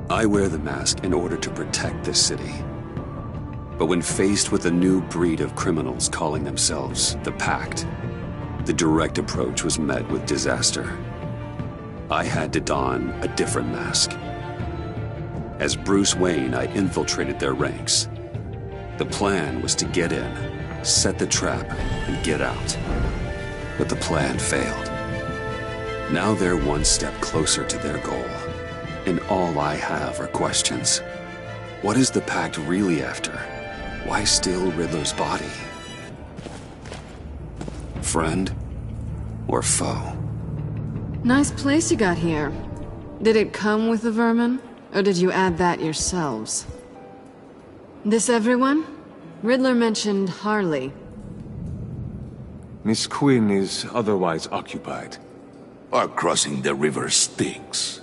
I wear the mask in order to protect this city. But when faced with a new breed of criminals calling themselves the Pact, the direct approach was met with disaster. I had to don a different mask. As Bruce Wayne, I infiltrated their ranks. The plan was to get in, set the trap, and get out. But the plan failed. Now they're one step closer to their goal. And all I have are questions. What is the Pact really after? Why steal Riddler's body? Friend or foe? Nice place you got here. Did it come with the vermin? Or did you add that yourselves? This everyone? Riddler mentioned Harley. Miss Quinn is otherwise occupied. Our crossing the river Styx.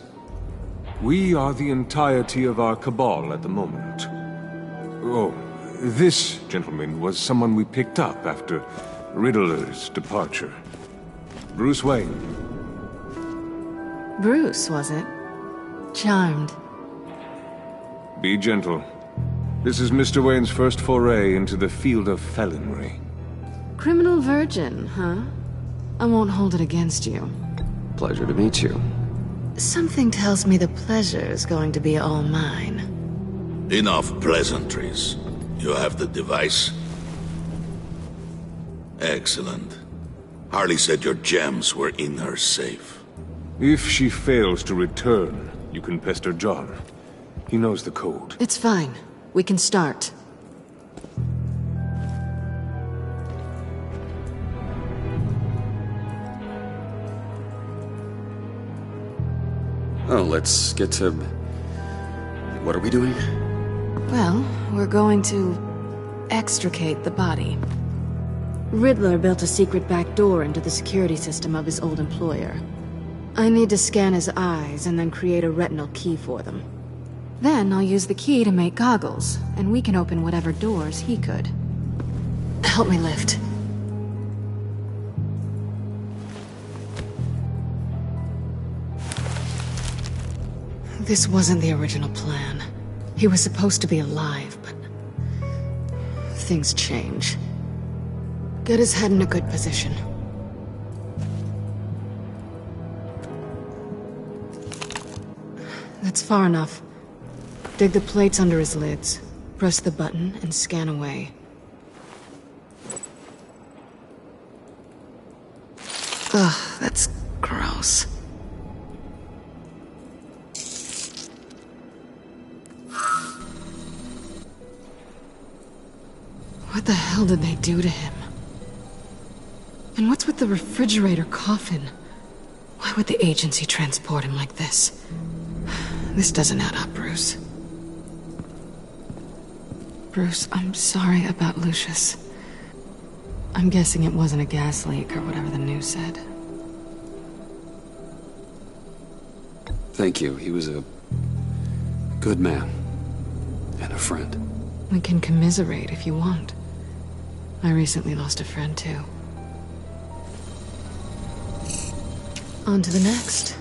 We are the entirety of our cabal at the moment. Oh, this gentleman was someone we picked up after Riddler's departure. Bruce Wayne. Bruce, was it? Charmed. Be gentle. This is Mr. Wayne's first foray into the field of felonry. Criminal virgin, huh? I won't hold it against you. Pleasure to meet you. Something tells me the pleasure is going to be all mine. Enough pleasantries. You have the device? Excellent. Harley said your gems were in her safe. If she fails to return, you can pester John. He knows the code. It's fine. We can start. Oh, let's get to... What are we doing? Well, we're going to extricate the body. Riddler built a secret back door into the security system of his old employer. I need to scan his eyes and then create a retinal key for them. Then I'll use the key to make goggles, and we can open whatever doors he could. Help me lift. This wasn't the original plan. He was supposed to be alive, but... things change. Get his head in a good position. That's far enough. Dig the plates under his lids. Press the button and scan away. Ugh, that's gross. What the hell did they do to him? And what's with the refrigerator coffin? Why would the agency transport him like this? This doesn't add up, Bruce. Bruce, I'm sorry about Lucius. I'm guessing it wasn't a gas leak or whatever the news said. Thank you. He was a good man. And a friend. We can commiserate if you want. I recently lost a friend, too. On to the next.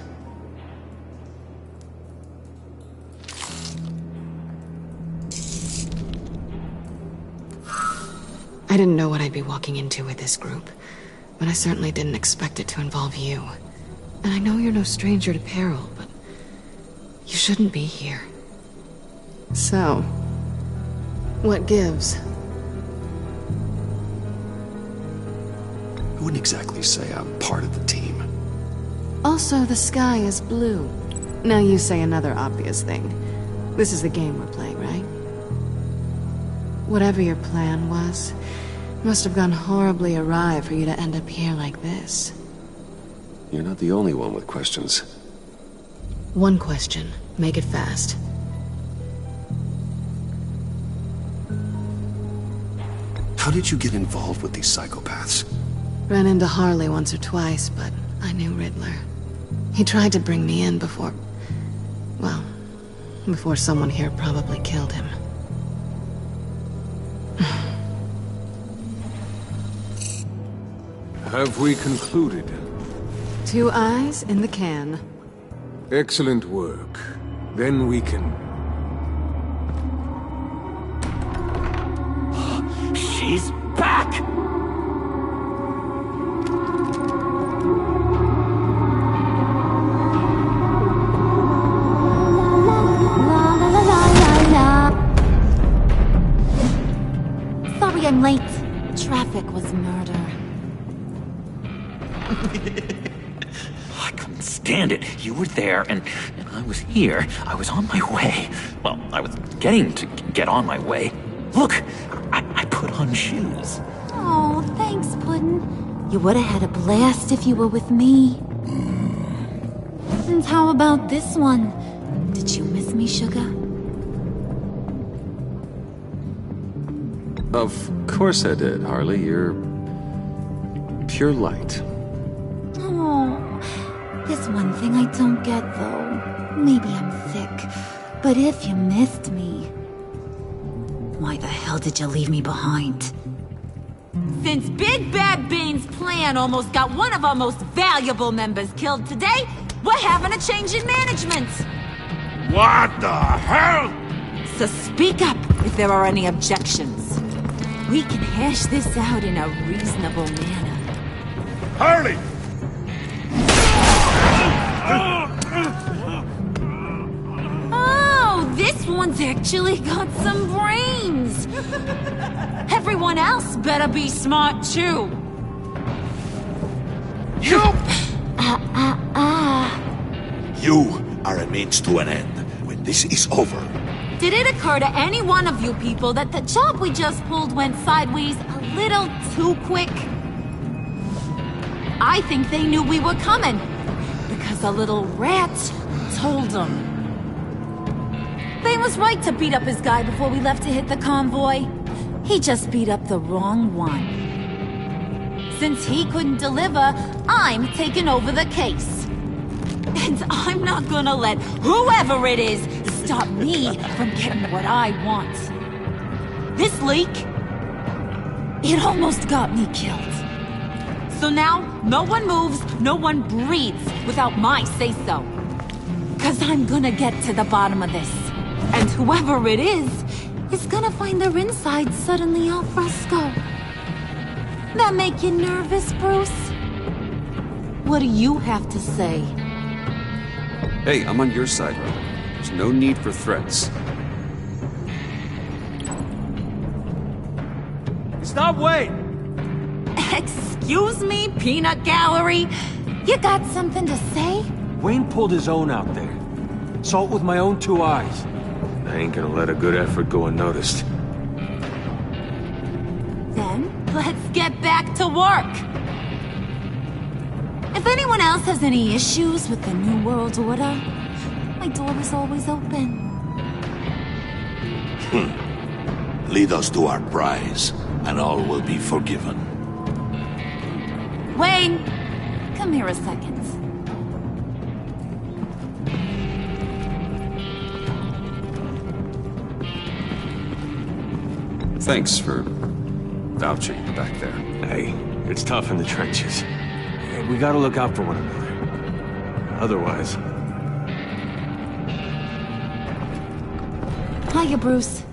I didn't know what I'd be walking into with this group, but I certainly didn't expect it to involve you. And I know you're no stranger to peril, but you shouldn't be here. So, what gives? I wouldn't exactly say I'm part of the team. Also, the sky is blue. Now you say another obvious thing. This is the game we're playing, right? Whatever your plan was, it must have gone horribly awry for you to end up here like this. You're not the only one with questions. One question. Make it fast. How did you get involved with these psychopaths? Ran into Harley once or twice, but I knew Riddler. He tried to bring me in before... well, before someone here probably killed him. Have we concluded? 2 eyes in the can. Excellent work. Then we can... She's back! Sorry I'm late. Traffic was murder. I couldn't stand it. You were there, and I was here. I was on my way. Well, I was getting to get on my way. Look, I put on shoes. Oh, thanks, Puddin'. You would have had a blast if you were with me. And how about this one? Did you miss me, Sugar? Of course I did, Harley. You're... pure light. Oh, there's one thing I don't get, though. Maybe I'm thick, but if you missed me, why the hell did you leave me behind? Since Big Bad Bane's plan almost got one of our most valuable members killed today, we're having a change in management. What the hell? So speak up if there are any objections. We can hash this out in a reasonable manner. Harley! Oh, this one's actually got some brains. Everyone else better be smart too. You! You are a means to an end. When this is over, Did it occur to any one of you people that the job we just pulled went sideways a little too quick? I think they knew we were coming, because a little rat told them. Bane was right to beat up his guy before we left to hit the convoy. He just beat up the wrong one. Since he couldn't deliver, I'm taking over the case. And I'm not gonna let whoever it is stop me from getting what I want. This leak, it almost got me killed. So now, no one moves, no one breathes without my say-so. 'Cause I'm gonna get to the bottom of this. And whoever it is gonna find their insides suddenly al fresco. That make you nervous, Bruce? What do you have to say? Hey, I'm on your side, Roman. There's no need for threats. Stop, wait! Excuse me, peanut gallery? You got something to say? Wayne pulled his own out there. Saw it with my own two eyes. I ain't gonna let a good effort go unnoticed. Then, let's get back to work. If anyone else has any issues with the New World Order, my door is always open. lead us to our prize, and all will be forgiven. Wayne, come here a second. Thanks for vouching back there. Hey, it's tough in the trenches. We gotta look out for one another. Otherwise... Hiya, Bruce.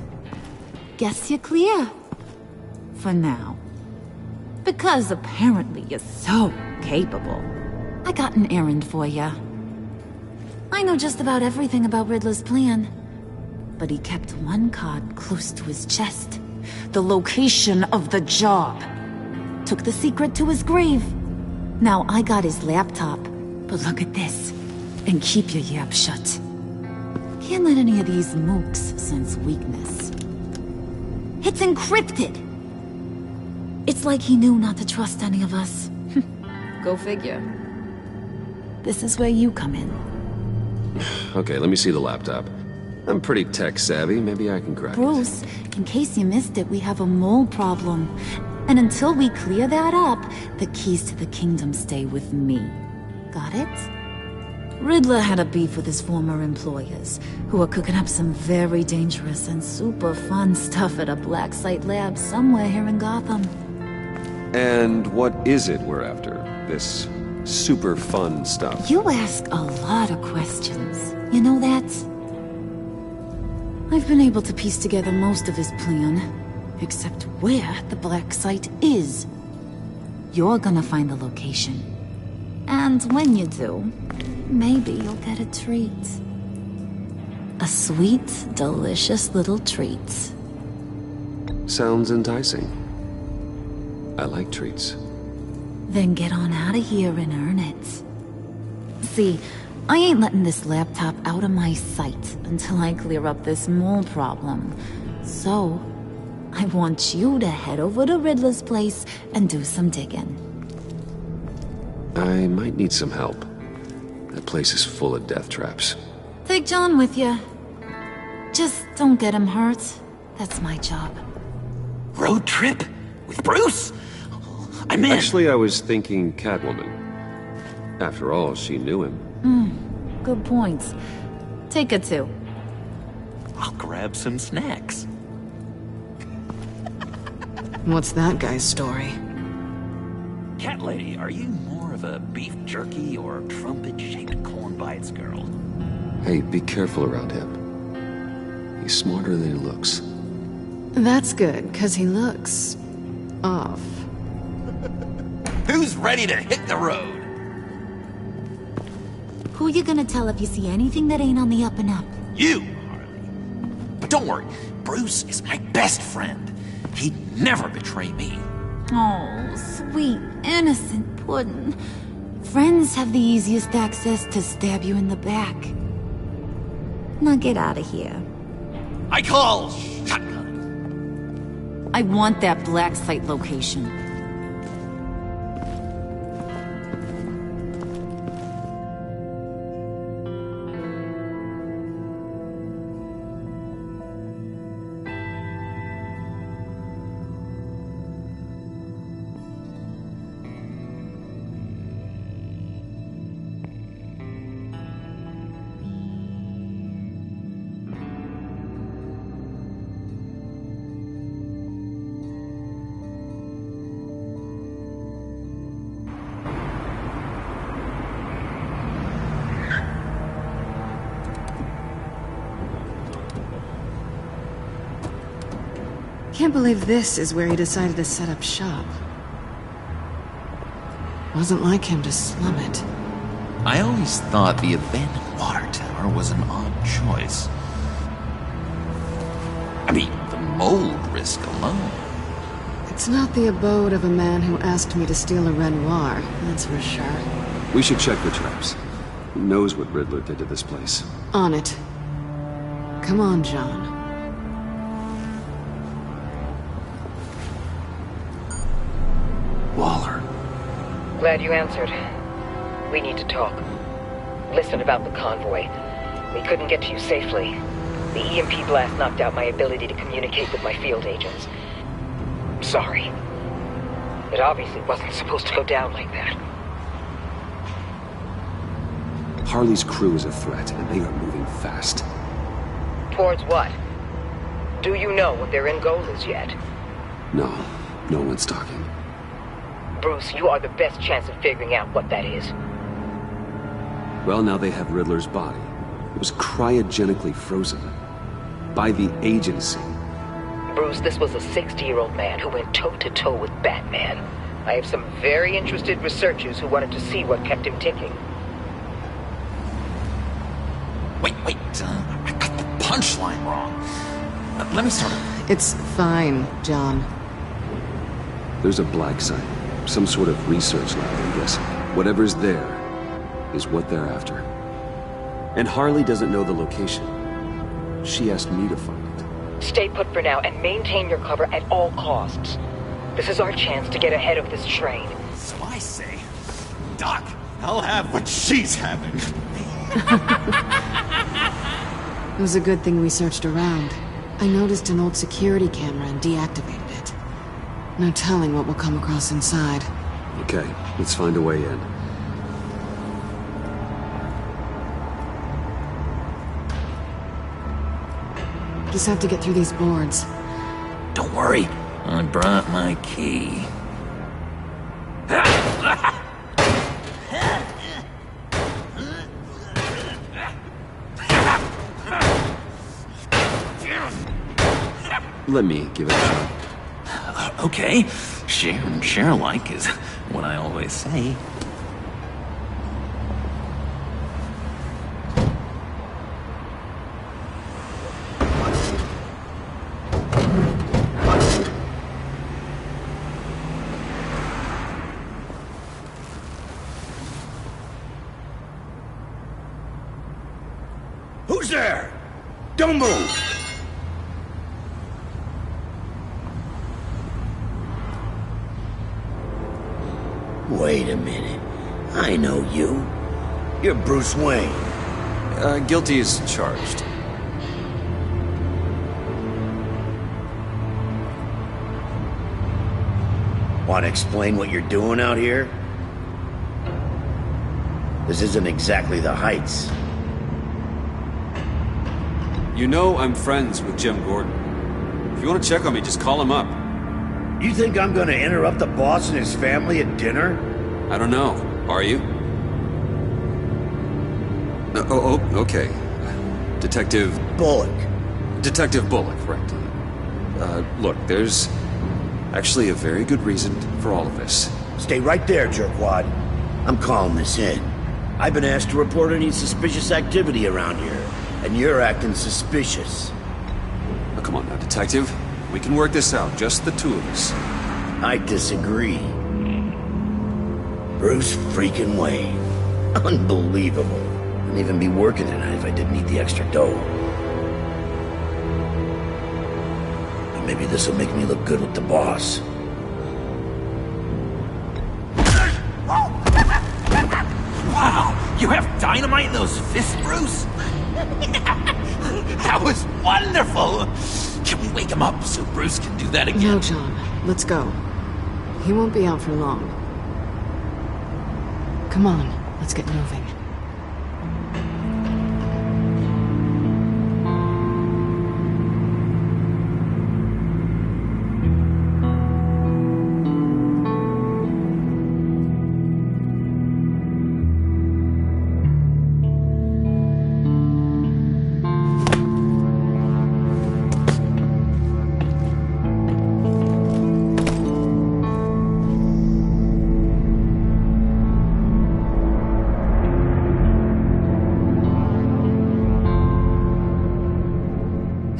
Guess you're clear. For now. Because apparently you're so capable. I got an errand for ya. I know just about everything about Riddler's plan. But he kept one card close to his chest. The location of the job. Took the secret to his grave. Now I got his laptop. But look at this. And keep your yap shut. Can't let any of these mooks sense weakness. It's encrypted! It's like he knew not to trust any of us. Go figure. This is where you come in. Okay, let me see the laptop. I'm pretty tech-savvy, maybe I can crack it. Bruce, in case you missed it, we have a mole problem. And until we clear that up, the keys to the kingdom stay with me. Got it? Riddler had a beef with his former employers, who were cooking up some very dangerous and super fun stuff at a black site lab somewhere here in Gotham. And what is it we're after? This super fun stuff? You ask a lot of questions. You know that? I've been able to piece together most of his plan, except where the black site is. You're gonna find the location. And when you do, maybe you'll get a treat. A sweet, delicious little treat. Sounds enticing. I like treats. Then get on out of here and earn it. See, I ain't letting this laptop out of my sight until I clear up this mole problem. So, I want you to head over to Riddler's place and do some digging. I might need some help. That place is full of death traps. Take John with you. Just don't get him hurt. That's my job. Road trip? With Bruce? I'm in. Actually, I was thinking Catwoman. After all, she knew him. Good points. Take it too. I'll grab some snacks. What's that guy's story? Cat lady, are you more of a beef jerky or trumpet-shaped corn bites girl? Hey, be careful around him. He's smarter than he looks. That's good, because he looks... off. Who's ready to hit the road? Who you gonna tell if you see anything that ain't on the up and up? You, Harley. But don't worry, Bruce is my best friend. He'd never betray me. Oh, sweet, innocent Puddin'. Friends have the easiest access to stab you in the back. Now get out of here. I call shotgun. I want that black site location. Can't believe this is where he decided to set up shop. Wasn't like him to slum it. I always thought the abandoned water tower was an odd choice. I mean, the mold risk alone. It's not the abode of a man who asked me to steal a Renoir, that's for sure. We should check the traps. Who knows what Riddler did to this place? On it. Come on, John. Waller. Glad you answered. We need to talk. Listen about the convoy. We couldn't get to you safely. The EMP blast knocked out my ability to communicate with my field agents. Sorry. It obviously wasn't supposed to go down like that. Harley's crew is a threat, and they are moving fast. Towards what? Do you know what their end goal is yet? No, no one's talking. Bruce, you are the best chance of figuring out what that is. Well, now they have Riddler's body. It was cryogenically frozen. By the agency. Bruce, this was a 60-year-old man who went toe-to-toe with Batman. I have some very interested researchers who wanted to see what kept him ticking. Wait, I got the punchline wrong. Let me start over. It's fine, John. There's a black site. Some sort of research lab, I guess. Whatever's there is what they're after. And Harley doesn't know the location. She asked me to find it. Stay put for now and maintain your cover at all costs. This is our chance to get ahead of this train. So I say, Doc, I'll have what she's having. It was a good thing we searched around. I noticed an old security camera and deactivated it. No telling what we'll come across inside. Okay, let's find a way in. Just have to get through these boards. Don't worry, I brought my key. Let me give it a shot. Okay. Share and share alike is what I always say. Who's there? Don't move! Wait a minute. I know you. You're Bruce Wayne. Guilty as charged. Want to explain what you're doing out here? This isn't exactly the Heights. You know I'm friends with Jim Gordon. If you want to check on me, just call him up. You think I'm gonna interrupt the boss and his family at dinner? I don't know. Are you? Okay. Detective... Bullock. Detective Bullock, right. Look, there's actually a very good reason for all of this. Stay right there, jerkwad. I'm calling this in. I've been asked to report any suspicious activity around here, and you're acting suspicious. Oh, come on now, Detective. We can work this out, just the two of us. I disagree. Bruce freaking Wayne. Unbelievable. Wouldn't even be working tonight if I didn't need the extra dough. And maybe this'll make me look good with the boss. Wow! You have dynamite in those fists, Bruce? That was wonderful! Can we wake him up so Bruce can do that again? No, John. Let's go. He won't be out for long. Come on, let's get moving.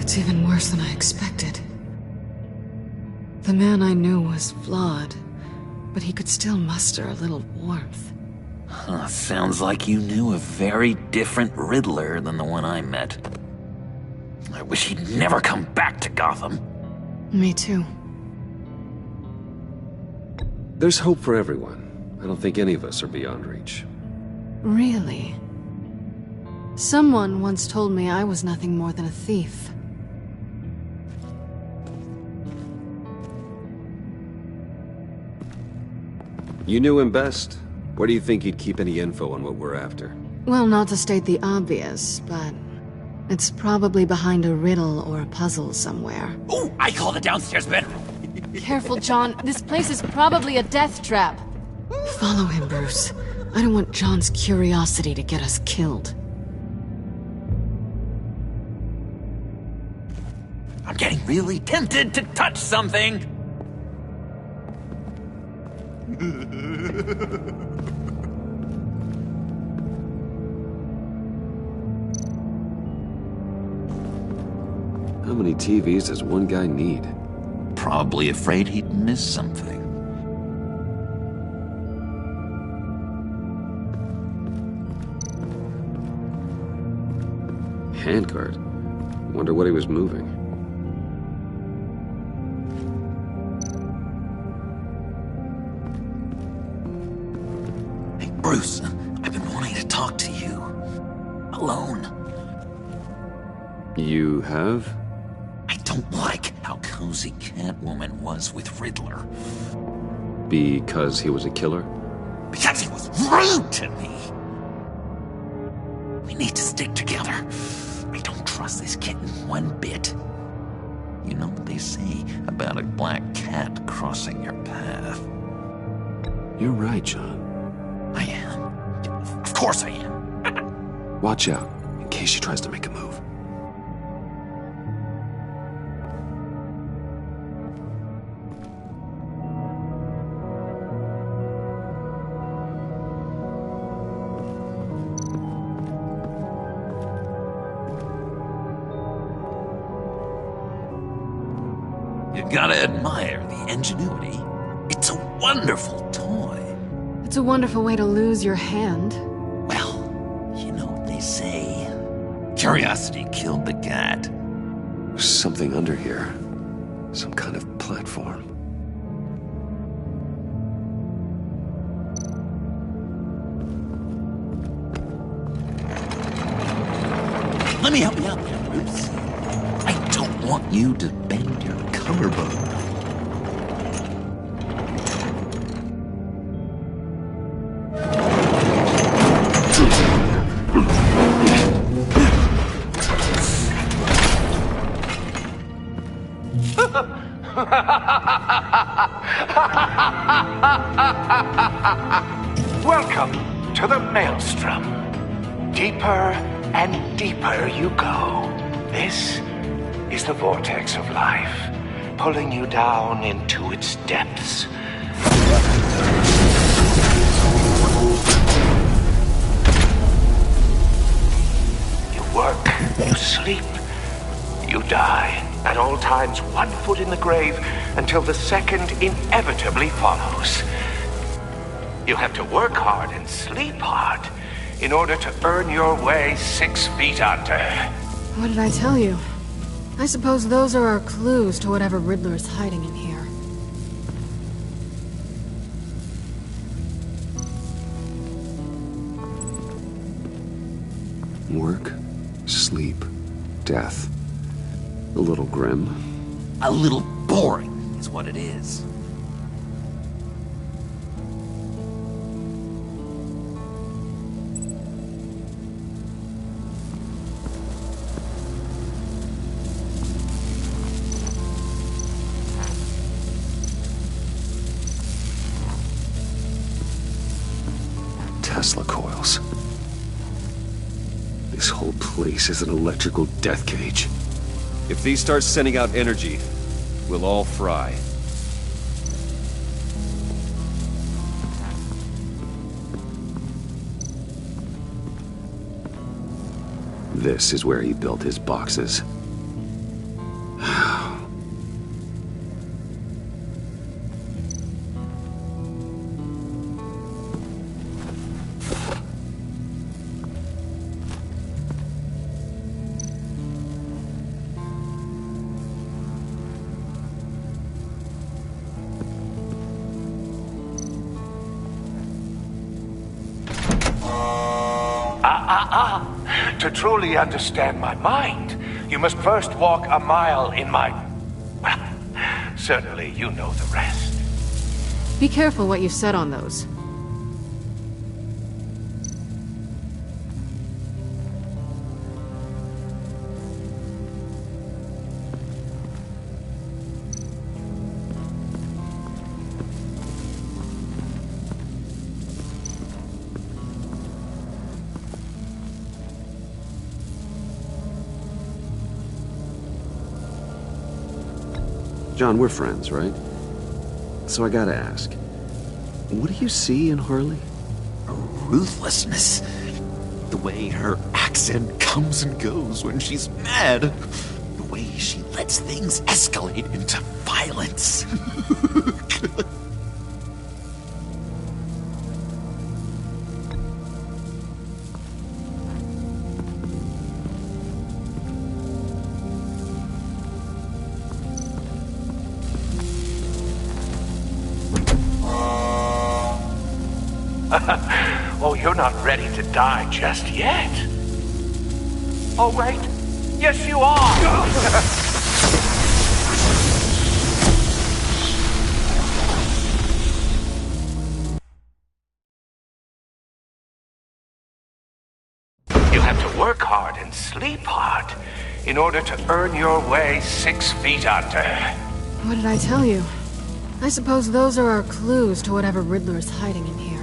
It's even worse than I expected. The man I knew was flawed, but he could still muster a little warmth. Huh, sounds like you knew a very different Riddler than the one I met. I wish he'd never come back to Gotham. Me too. There's hope for everyone. I don't think any of us are beyond reach. Really? Someone once told me I was nothing more than a thief. You knew him best. Where do you think he'd keep any info on what we're after? Well, not to state the obvious, but it's probably behind a riddle or a puzzle somewhere. Ooh, I call the downstairs bedroom. Careful, John. This place is probably a death trap. Follow him, Bruce. I don't want John's curiosity to get us killed. I'm getting really tempted to touch something. How many TVs does one guy need? Probably afraid he'd miss something. Handcart. Wonder what he was moving. Hey, Bruce, I've been wanting to talk to you. Alone. You have? I don't like how cozy Catwoman was with Riddler. Because he was a killer? Because he was rude to me! We need to stick together. I don't trust this kitten one bit. You know what they say about a black cat crossing your path? You're right, John. I am. Of course I am. Watch out, in case she tries to make a move. Gotta admire the ingenuity. It's a wonderful toy. It's a wonderful way to lose your hand. Well, you know what they say. Curiosity killed the cat. There's something under here. Some kind of platform. Let me help you out there, Bruce. I don't want you to bend your collarbone. Welcome to the Maelstrom. Deeper and deeper you go. This is the vortex of life, pulling you down into its depths. You work, you sleep, you die. At all times, 1 foot in the grave until the second inevitably follows. You have to work hard and sleep hard in order to earn your way 6 feet under. What did I tell you? I suppose those are our clues to whatever Riddler is hiding in here. Work, sleep, death. A little grim. A little boring is what it is. Tesla coils. This whole place is an electrical death cage. If these start sending out energy, we'll all fry. This is where he built his boxes. To truly understand my mind, you must first walk a mile in my... Well, certainly you know the rest. Be careful what you said on those. John, we're friends, right? So I gotta ask, what do you see in Harley? Her ruthlessness. The way her accent comes and goes when she's mad. The way she lets things escalate into violence. Oh, you're not ready to die just yet. Oh, wait. Yes, you are. You have to work hard and sleep hard in order to earn your way 6 feet under. What did I tell you? I suppose those are our clues to whatever Riddler is hiding in here.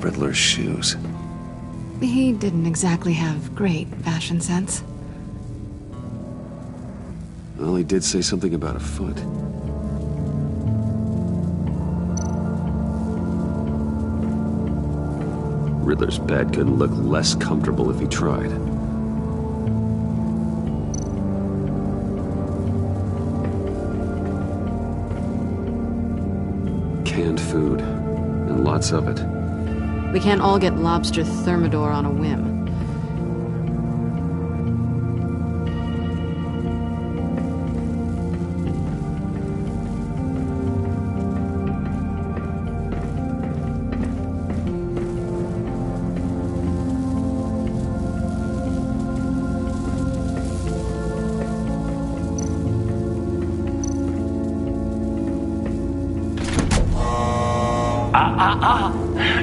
Riddler's shoes. He didn't exactly have great fashion sense. Well, he did say something about a foot. Riddler's bed couldn't look less comfortable if he tried. Canned food, and lots of it. We can't all get lobster thermidor on a whim.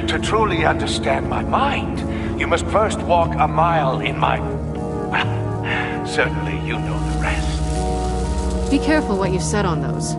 To truly understand my mind, you must first walk a mile in my... Well, certainly you know the rest. Be careful what you said on those.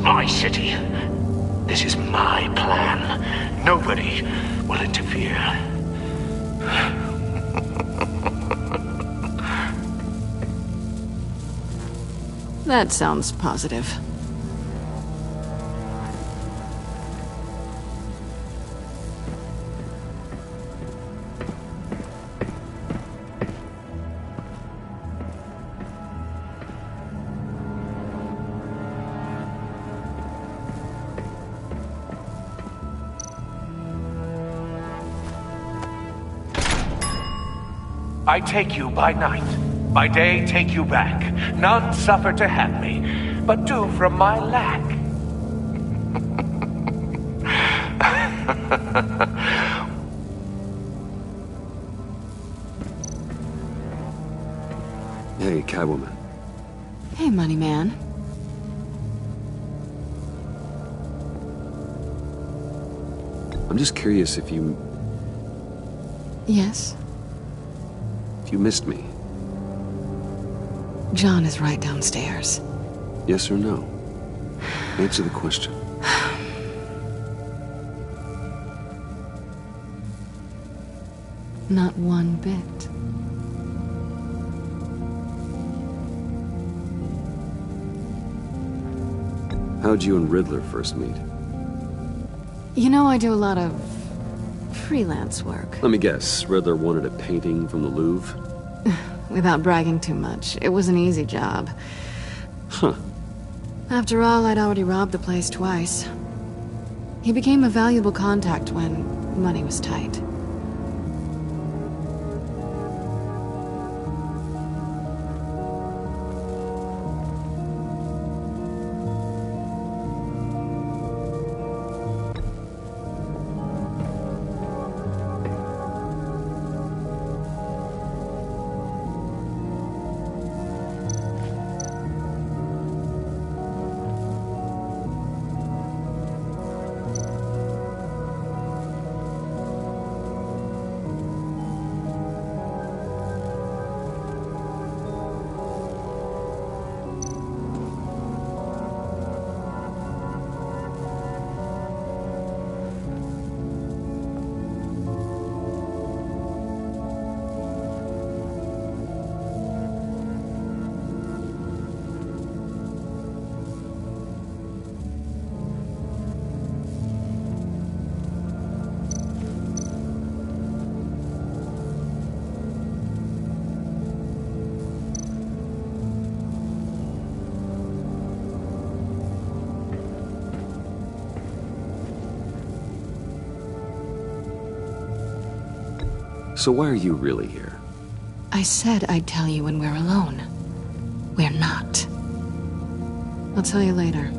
My city. This is my plan. Nobody will interfere. That sounds positive. I take you by night. By day, take you back. None suffer to have me, but do from my lack. Hey, Catwoman. Hey, Money Man. I'm just curious if you... Yes? If you missed me. John is right downstairs. Yes or no? Answer the question. Not one bit. How'd you and Riddler first meet? You know, I do a lot of freelance work. Let me guess, Riddler wanted a painting from the Louvre? Without bragging too much, it was an easy job. Huh. After all, I'd already robbed the place twice. He became a valuable contact when money was tight. So why are you really here? I said I'd tell you when we're alone. We're not. I'll tell you later.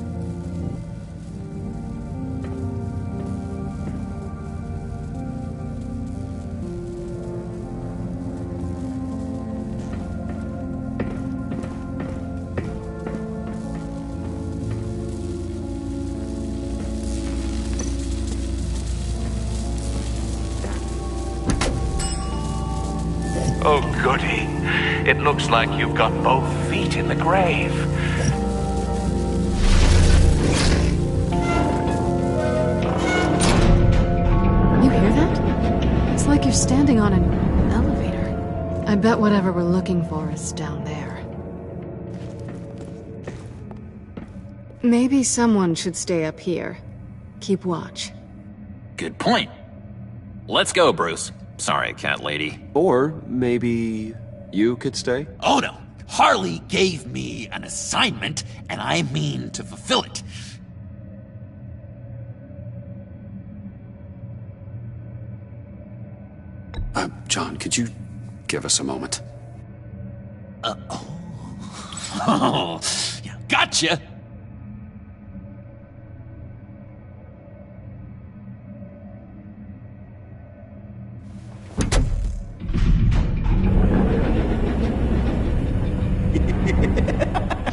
Oh, goody. It looks like you've got both feet in the grave. You hear that? It's like you're standing on an elevator. I bet whatever we're looking for is down there. Maybe someone should stay up here. Keep watch. Good point. Let's go, Bruce. Sorry, cat lady. Or maybe you could stay? Oh no. Harley gave me an assignment, and I mean to fulfill it. John, could you give us a moment? Oh, yeah, gotcha.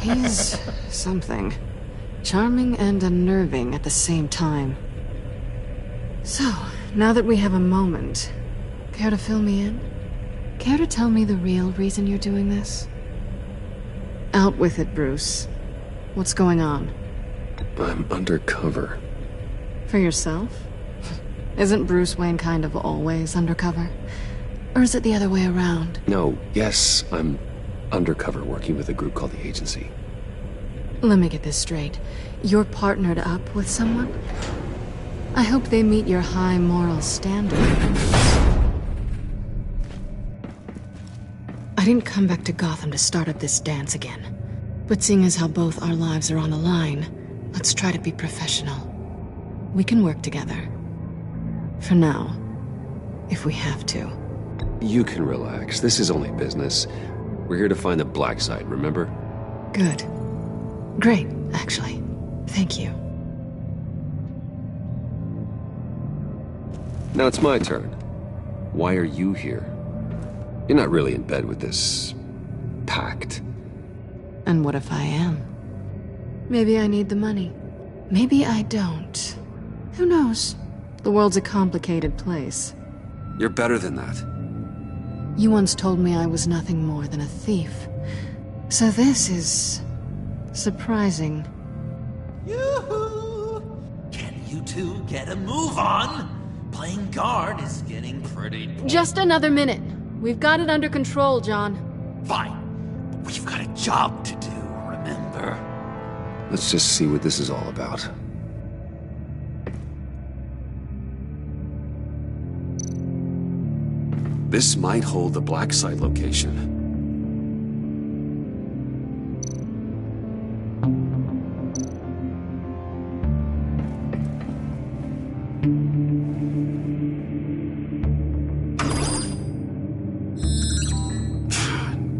He's something. Charming and unnerving at the same time. So, now that we have a moment, care to fill me in? Care to tell me the real reason you're doing this? Out with it, Bruce. What's going on? I'm undercover. For yourself? Isn't Bruce Wayne kind of always undercover? Or is it the other way around? No, yes, I'm undercover working with a group called the Agency. Let me get this straight. You're partnered up with someone? I hope they meet your high moral standard. I didn't come back to Gotham to start up this dance again. But seeing as how both our lives are on the line, let's try to be professional. We can work together. For now. If we have to. You can relax. This is only business. We're here to find the black site, remember? Good. Great, actually. Thank you. Now it's my turn. Why are you here? You're not really in bed with this pact. And what if I am? Maybe I need the money. Maybe I don't. Who knows? The world's a complicated place. You're better than that. You once told me I was nothing more than a thief. So this is surprising. Yoo-hoo! Can you two get a move on? Playing guard is getting pretty... Just another minute. We've got it under control, John. Fine. But we've got a job to do, remember? Let's just see what this is all about. This might hold the black site location.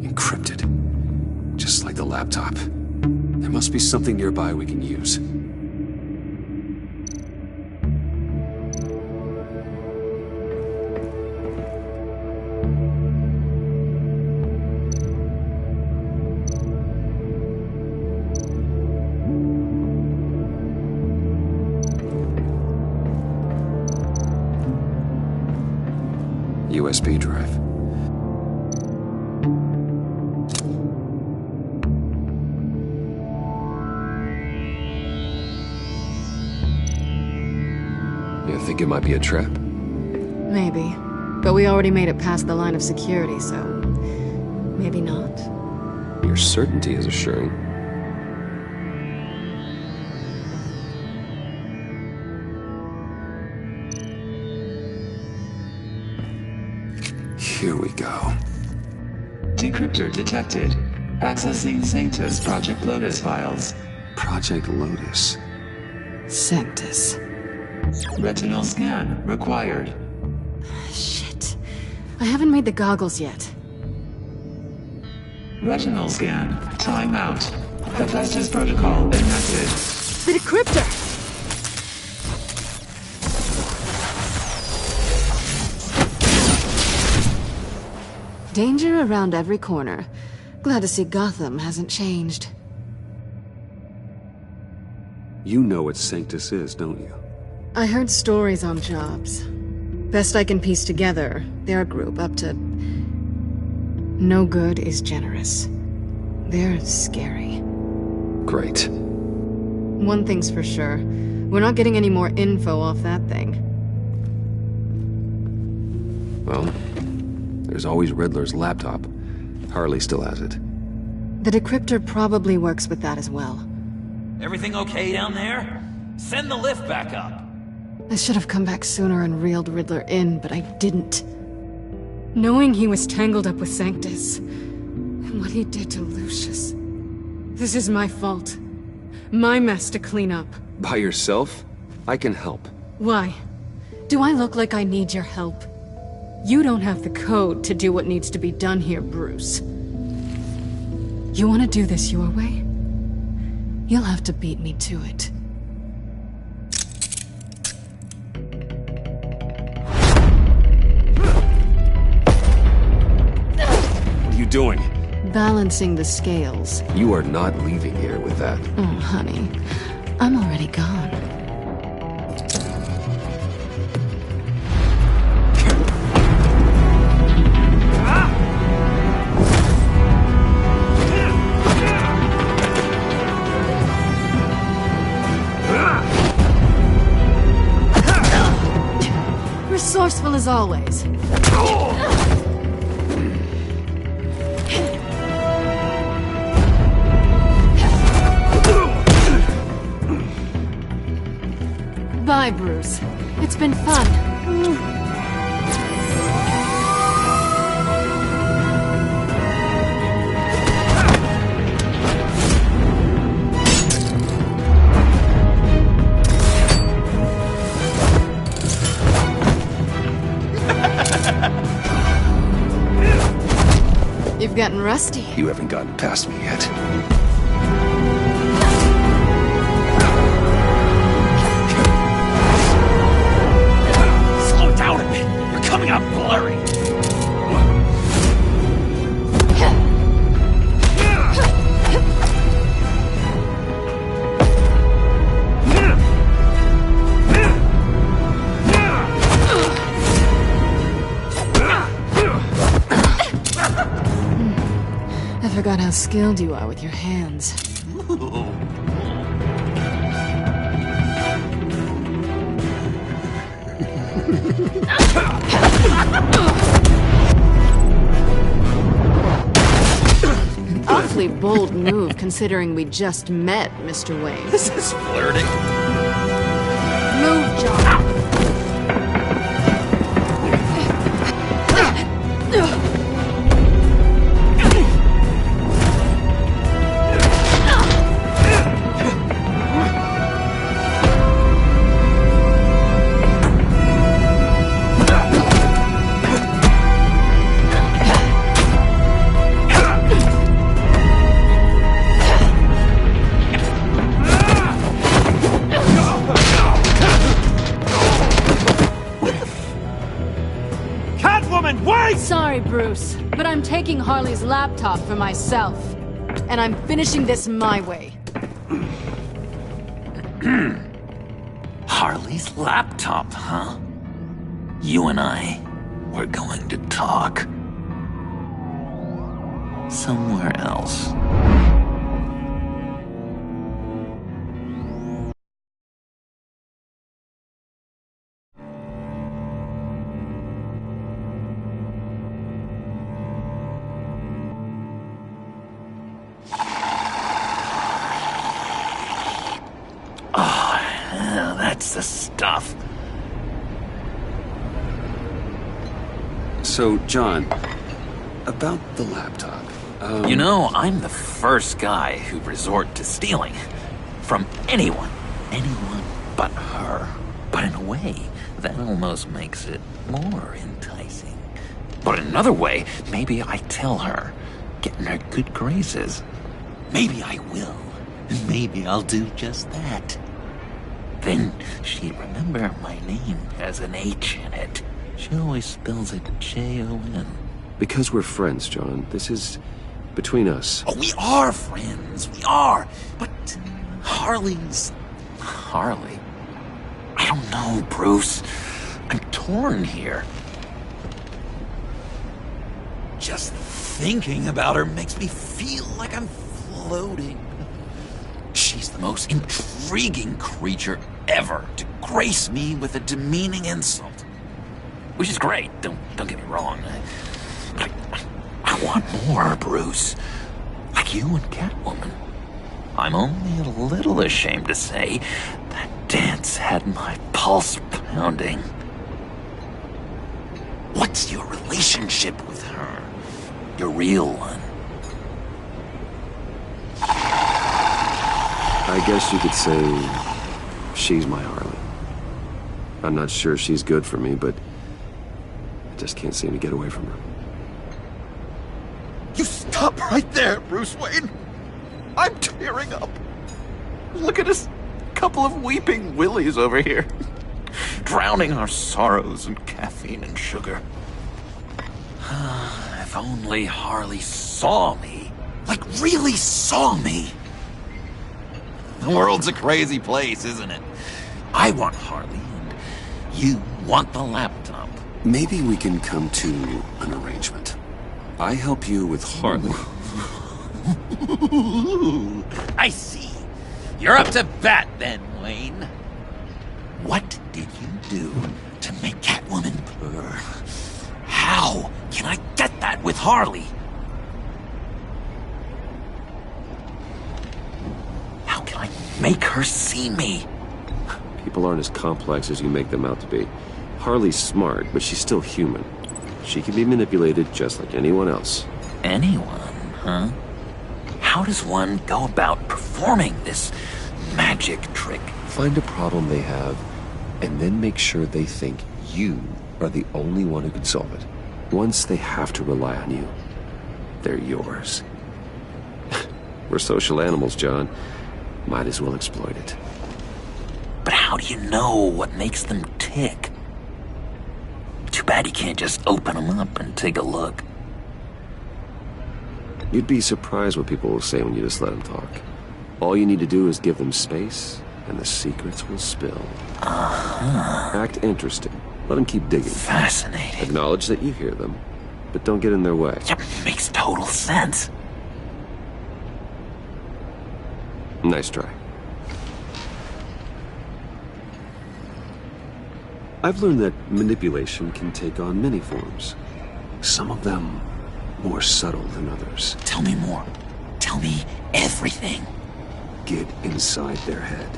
Encrypted. Just like the laptop. There must be something nearby we can use. USB drive. You think it might be a trap? Maybe. But we already made it past the line of security, so... maybe not. Your certainty is assuring. Here we go. Decryptor detected. Accessing Sanctus Project Lotus files. Project Lotus. Sanctus. Retinal scan required. Shit. I haven't made the goggles yet. Retinal scan. Timeout. Hephaestus protocol enacted. The decryptor! Danger around every corner. Glad to see Gotham hasn't changed. You know what Sanctus is, don't you? I heard stories on jobs. Best I can piece together, they're a group up to... no good is generous. They're scary. Great. One thing's for sure. We're not getting any more info off that thing. Well, there's always Riddler's laptop. Harley still has it. The decryptor probably works with that as well. Everything okay down there? Send the lift back up. I should have come back sooner and reeled Riddler in, but I didn't. Knowing he was tangled up with Sanctus, and what he did to Lucius. This is my fault. My mess to clean up. By yourself? I can help. Why? Do I look like I need your help? You don't have the code to do what needs to be done here, Bruce. You want to do this your way? You'll have to beat me to it. What are you doing? Balancing the scales. You are not leaving here with that. Oh, honey. I'm already gone. Resourceful as always. Bye, Bruce. It's been fun. You've gotten rusty. You haven't gotten past me yet. Slow down a bit. You're coming out blurry. I forgot how skilled you are with your hands. Awfully bold move, considering we just met, Mr. Wayne. This is flirting. Move, John. Sorry, Bruce, but I'm taking Harley's laptop for myself. And I'm finishing this my way. Harley's laptop, huh? You and I, we're going to talk. Somewhere else. That's the stuff. So, John, about the laptop. You know, I'm the first guy who'd resort to stealing. From anyone. Anyone but her. But in a way, that almost makes it more enticing. But in another way, maybe I tell her, get in her good graces. Maybe I will. Maybe I'll do just that. Then she'd remember my name has an H in it. She always spells it Jon. Because we're friends, John. This is between us. Oh, we are friends. We are. But Harley's... Harley? I don't know, Bruce. I'm torn here. Just thinking about her makes me feel like I'm floating. She's the most intriguing creature ever to grace me with a demeaning insult. Which is great, don't get me wrong. I want more, Bruce. Like you and Catwoman. I'm only a little ashamed to say that dance had my pulse pounding. What's your relationship with her? Your real one? I guess you could say she's my Harley. I'm not sure she's good for me, but I just can't seem to get away from her. You stop right there, Bruce Wayne. I'm tearing up. Look at us, couple of weeping willies over here. Drowning our sorrows in caffeine and sugar. If only Harley saw me. Like, really saw me. The world's a crazy place, isn't it? I want Harley, and you want the laptop. Maybe we can come to an arrangement. I help you with Harley. I see. You're up to bat then, Wayne. What did you do to make Catwoman purr? How can I get that with Harley? How can I make her see me? People aren't as complex as you make them out to be. Harley's smart, but she's still human. She can be manipulated just like anyone else. Anyone, huh? How does one go about performing this magic trick? Find a problem they have, and then make sure they think you are the only one who can solve it. Once they have to rely on you, they're yours. We're social animals, John. Might as well exploit it. But how do you know what makes them tick? Too bad you can't just open them up and take a look. You'd be surprised what people will say when you just let them talk. All you need to do is give them space, and the secrets will spill. Act interesting. Let them keep digging. Fascinating. Acknowledge that you hear them, but don't get in their way. Yep, makes total sense. Nice try. I've learned that manipulation can take on many forms. Some of them more subtle than others. Tell me more. Tell me everything. Get inside their head.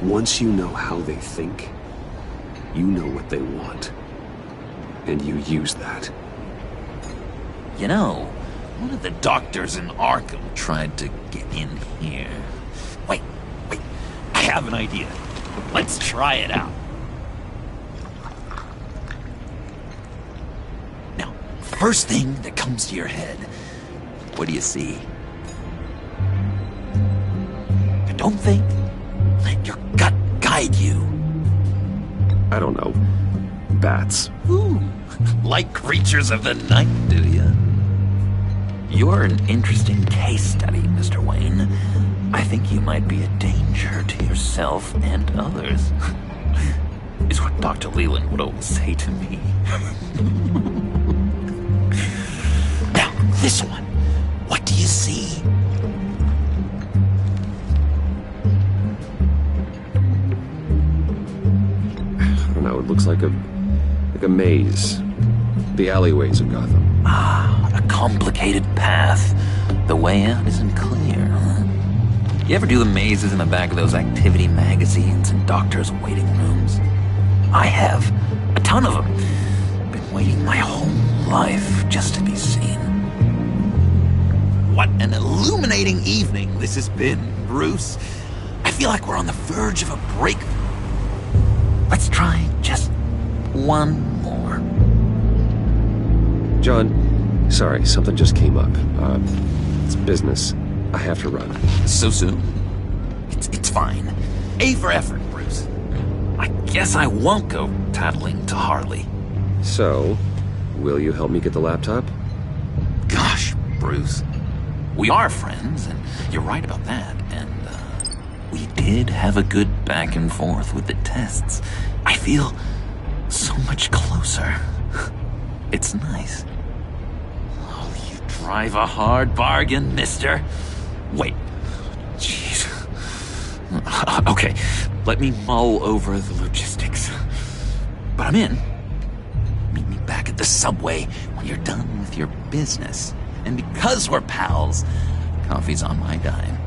Once you know how they think, you know what they want. And you use that. You know, one of the doctors in Arkham tried to get in here. Wait. I have an idea. Let's try it out. Now, first thing that comes to your head, what do you see? Don't think. Let your gut guide you. I don't know. Bats. Ooh, like creatures of the night, do you? You're an interesting case study, Mr. Wayne. I think you might be a danger to yourself and others. Is what Dr. Leland would always say to me. Now, this one. What do you see? I don't know, it looks like a maze. The alleyways of Gotham. A complicated path. The way out isn't clear, huh? You ever do the mazes in the back of those activity magazines and doctors' waiting rooms? I have. A ton of them. Been waiting my whole life just to be seen. What an illuminating evening this has been, Bruce. I feel like we're on the verge of a breakthrough. Let's try just one more. John, sorry, something just came up. It's business. I have to run. So soon? It's fine. A for effort, Bruce. I guess I won't go tattling to Harley. So, will you help me get the laptop? Gosh, Bruce. We are friends, and you're right about that. And, we did have a good back and forth with the tests. I feel so much closer. It's nice. Oh, you drive a hard bargain, mister. Wait. Jeez. Okay, let me mull over the logistics. But I'm in. Meet me back at the subway when you're done with your business. And because we're pals, coffee's on my dime.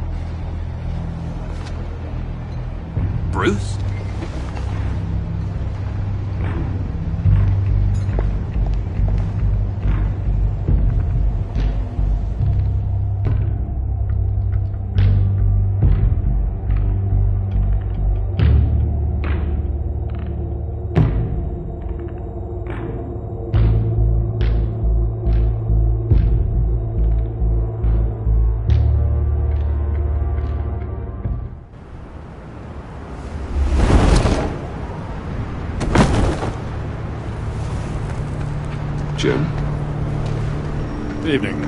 Bruce? Jim? Evening.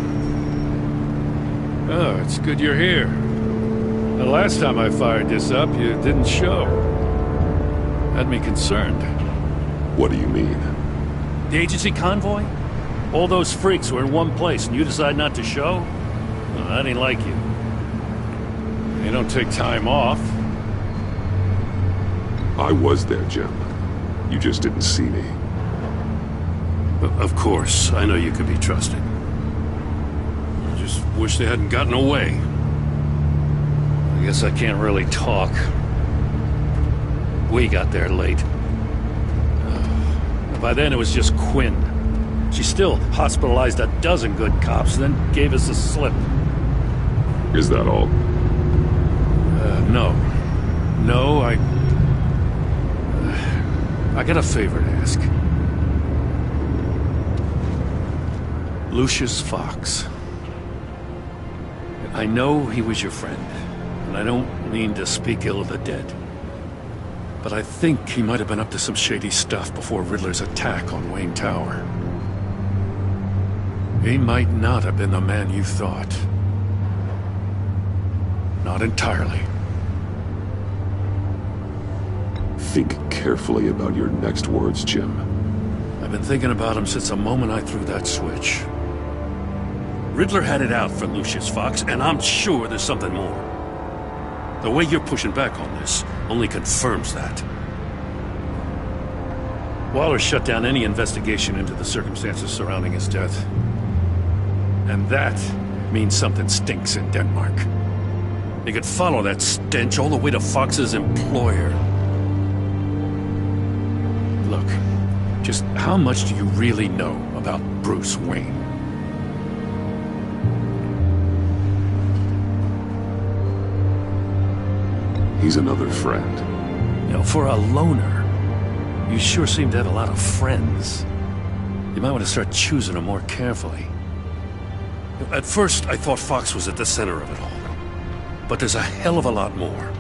Oh, it's good you're here. The last time I fired this up, you didn't show. Had me concerned. What do you mean? The agency convoy? All those freaks were in one place and you decide not to show? Well, I didn't like you. You don't take time off. I was there, Jim. You just didn't see me. Of course, I know you could be trusted. I just wish they hadn't gotten away. I guess I can't really talk. We got there late. By then it was just Quinn. She still hospitalized a dozen good cops, then gave us the slip. Is that all? No. No, I got a favor to ask. Lucius Fox. I know he was your friend, and I don't mean to speak ill of the dead. But I think he might have been up to some shady stuff before Riddler's attack on Wayne Tower. He might not have been the man you thought. Not entirely. Think carefully about your next words, Jim. I've been thinking about him since the moment I threw that switch. Riddler had it out for Lucius Fox, and I'm sure there's something more. The way you're pushing back on this only confirms that. Waller shut down any investigation into the circumstances surrounding his death. And that means something stinks in Denmark. You could follow that stench all the way to Fox's employer. Look, just how much do you really know about Bruce Wayne? He's another friend. You know, for a loner, you sure seem to have a lot of friends. You might want to start choosing them more carefully. At first, I thought Fox was at the center of it all. But there's a hell of a lot more.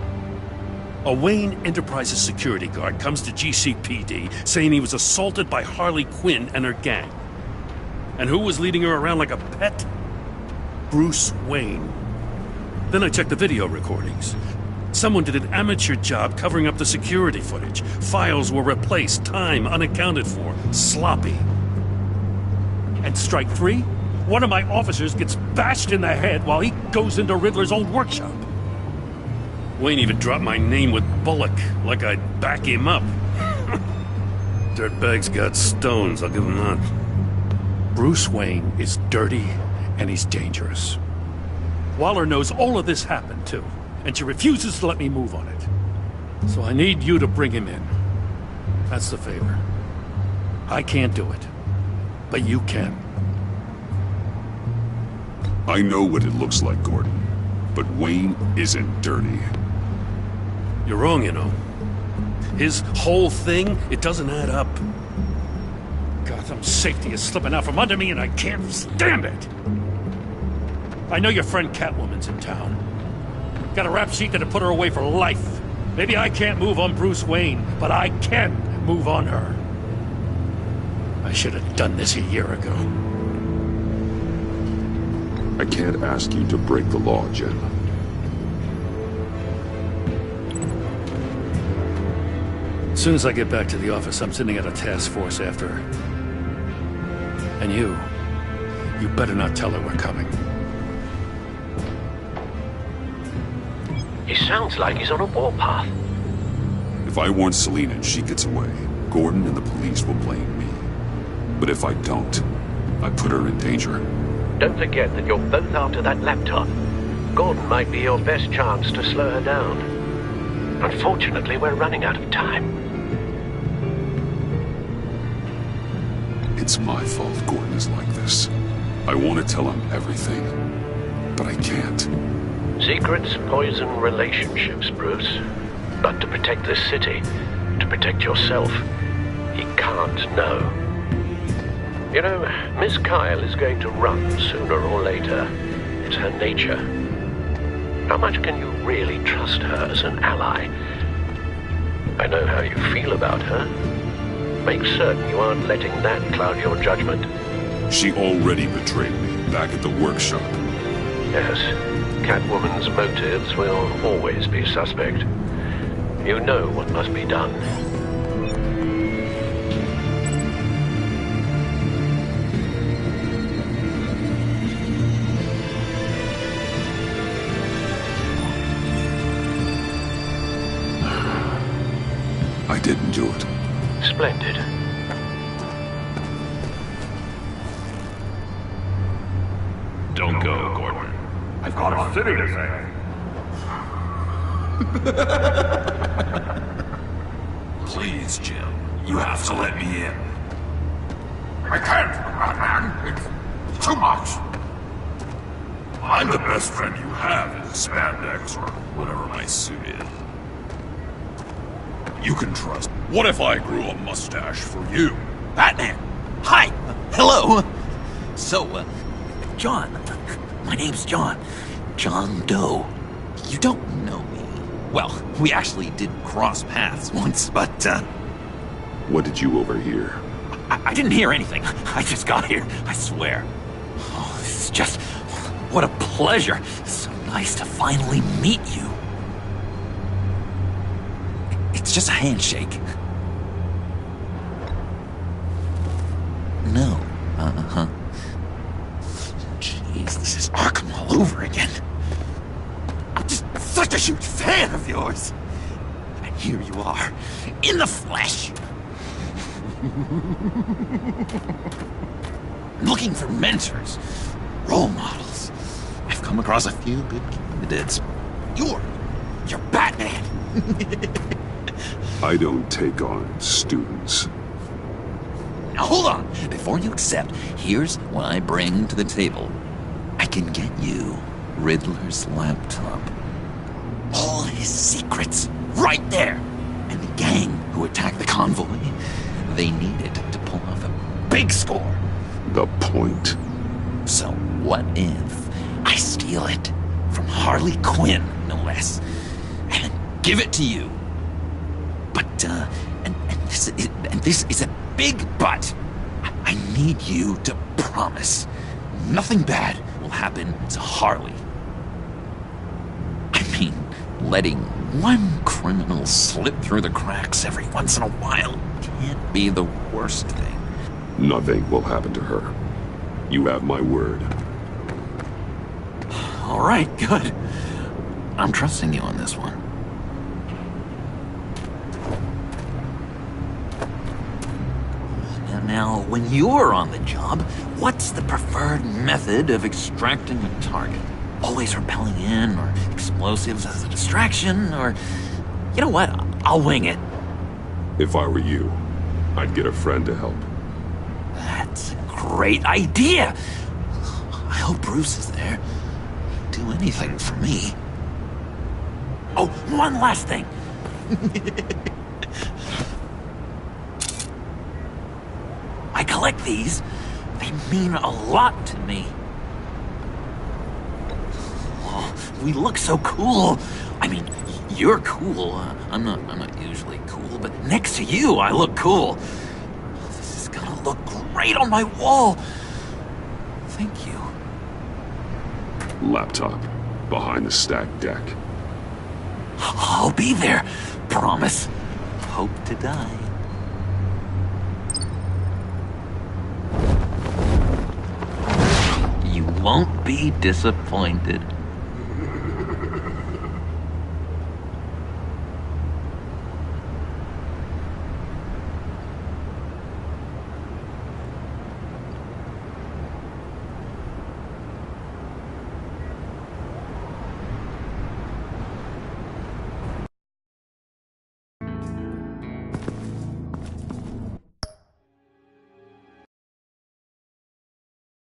A Wayne Enterprises security guard comes to GCPD saying he was assaulted by Harley Quinn and her gang. And who was leading her around like a pet? Bruce Wayne. Then I checked the video recordings. Someone did an amateur job covering up the security footage. Files were replaced, time unaccounted for, sloppy. And strike three? One of my officers gets bashed in the head while he goes into Riddler's old workshop. Wayne even dropped my name with Bullock, like I'd back him up. Dirtbag's got stones, I'll give him that. Bruce Wayne is dirty, and he's dangerous. Waller knows all of this happened, too, and she refuses to let me move on it. So I need you to bring him in. That's the favor. I can't do it, but you can. I know what it looks like, Gordon, but Wayne isn't dirty. You're wrong, you know. His whole thing, it doesn't add up. Gotham's safety is slipping out from under me and I can't stand it! I know your friend Catwoman's in town. Got a rap sheet that'll put her away for life. Maybe I can't move on Bruce Wayne, but I can move on her. I should have done this a year ago. I can't ask you to break the law, Jen. As soon as I get back to the office, I'm sending out a task force after her. And you better not tell her we're coming. He sounds like he's on a warpath. If I warn Selina and she gets away, Gordon and the police will blame me. But if I don't, I put her in danger. Don't forget that you're both after that laptop. Gordon might be your best chance to slow her down. Unfortunately, we're running out of time. It's my fault Gordon is like this. I want to tell him everything, but I can't. Secrets poison relationships, Bruce. But to protect this city, to protect yourself, he can't know. You know, Miss Kyle is going to run sooner or later. It's her nature. How much can you really trust her as an ally? I know how you feel about her. Make certain you aren't letting that cloud your judgment. She already betrayed me back at the workshop. Yes, Catwoman's motives will always be suspect. You know what must be done. I didn't do it. Splendid. Don't go, Gordon. I've got a city to save. Please, Jim. You have to let me in. I can't, Batman. It's too much. I'm the best friend you have in spandex or whatever my suit is. You can trust. What if I grew a mustache for you? Batman! Hi! Hello! So, John. My name's John. John Doe. You don't know me. Well, we actually did cross paths once, but, What did you overhear? I didn't hear anything. I just got here, I swear. Oh, this is just... what a pleasure. It's so nice to finally meet you. It's just a handshake. No. Uh-huh. Jeez, this is Arkham all over again. I'm just such a huge fan of yours. And here you are, in the flesh. Looking for mentors, role models. I've come across a few good candidates. You're Batman. I don't take on students. Now hold on. Before you accept, here's what I bring to the table. I can get you Riddler's laptop. All his secrets, right there. And the gang who attacked the convoy, they needed to pull off a big score. The point? So what if I steal it from Harley Quinn, no less, and then give it to you? But, and this is a big but. I need you to promise nothing bad will happen to Harley. I mean, letting one criminal slip through the cracks every once in a while can't be the worst thing. Nothing will happen to her. You have my word. All right, good. I'm trusting you on this one. Now, when you're on the job, what's the preferred method of extracting a target? Always rappelling in, or explosives as a distraction, or... You know what? I'll wing it. If I were you, I'd get a friend to help. That's a great idea! I hope Bruce is there. He'd do anything for me. Oh, one last thing! My collect these. They mean a lot to me. Oh, we look so cool. I mean, you're cool. I'm not usually cool, but next to you, I look cool. This is gonna look great on my wall. Thank you. Laptop. Behind the stacked deck. I'll be there. Promise. Hope to die. You won't be disappointed.